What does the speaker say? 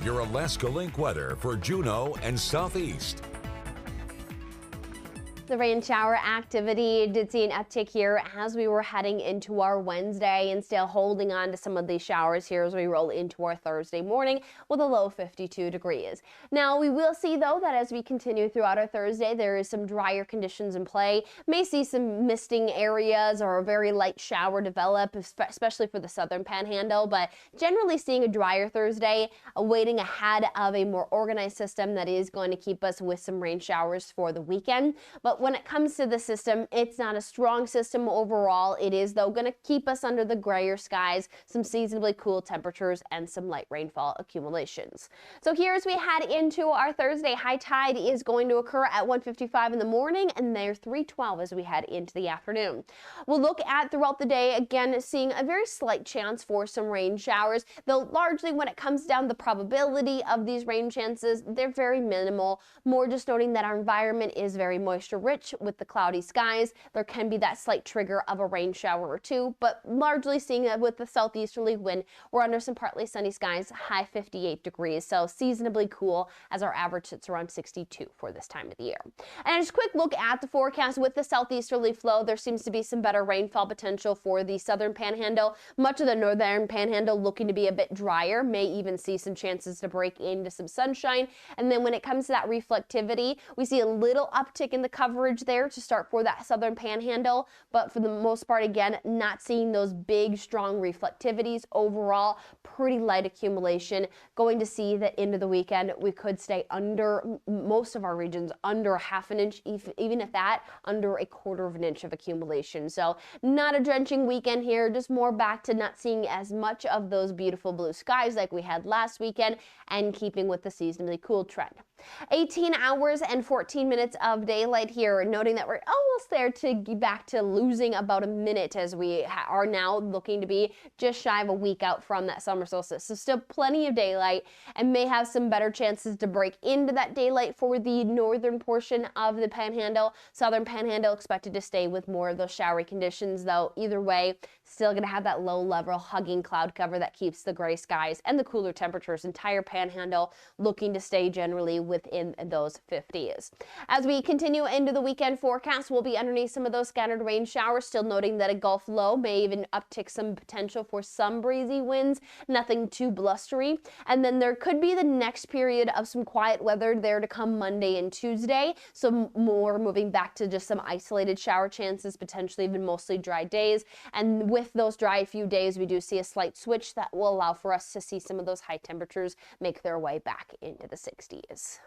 your Alaska Link weather for Juneau and Southeast. The rain shower activity did see an uptick here as we were heading into our Wednesday and still holding on to some of these showers here as we roll into our Thursday morning with a low 52 degrees. Now we will see though that as we continue throughout our Thursday, there is some drier conditions in play. May see some misting areas or a very light shower develop, especially for the southern panhandle, but generally seeing a drier Thursday, waiting ahead of a more organized system that is going to keep us with some rain showers for the weekend. But when it comes to the system, it's not a strong system overall. It is, though, going to keep us under the grayer skies, some seasonably cool temperatures, and some light rainfall accumulations. So here as we head into our Thursday, high tide is going to occur at 1:55 in the morning, and there 3:12 as we head into the afternoon. We'll look at throughout the day, again, seeing a very slight chance for some rain showers, though largely when it comes down to the probability of these rain chances, they're very minimal. More just noting that our environment is very moisture rich with the cloudy skies. There can be that slight trigger of a rain shower or two, but largely seeing that with the southeasterly wind, we're under some partly sunny skies, high 58 degrees, so seasonably cool as our average sits around 62 for this time of the year. And just a quick look at the forecast with the southeasterly flow, there seems to be some better rainfall potential for the southern panhandle. Much of the northern panhandle looking to be a bit drier, may even see some chances to break into some sunshine. And then when it comes to that reflectivity, we see a little uptick in the coverage there to start for that southern panhandle, but for the most part, again, not seeing those big strong reflectivities. Overall, pretty light accumulation. Going to see that into the weekend we could stay under most of our regions under a half an inch, even at that, under a quarter of an inch of accumulation. So not a drenching weekend here, just more back to not seeing as much of those beautiful blue skies like we had last weekend, and keeping with the seasonally cool trend. 18 hours and 14 minutes of daylight here, noting that we're almost there to get back to losing about a minute as we are now looking to be just shy of a week out from that summer solstice. So still plenty of daylight, and may have some better chances to break into that daylight for the northern portion of the panhandle. Southern panhandle expected to stay with more of those showery conditions, though either way, still going to have that low level hugging cloud cover that keeps the gray skies and the cooler temperatures. Entire panhandle looking to stay generally within those 50s. As we continue into the weekend forecast, we'll be underneath some of those scattered rain showers, still noting that a Gulf low may even uptick some potential for some breezy winds, nothing too blustery. And then there could be the next period of some quiet weather there to come Monday and Tuesday. So more moving back to just some isolated shower chances, potentially even mostly dry days. And with those dry few days, we do see a slight switch that will allow for us to see some of those high temperatures make their way back into the 60s.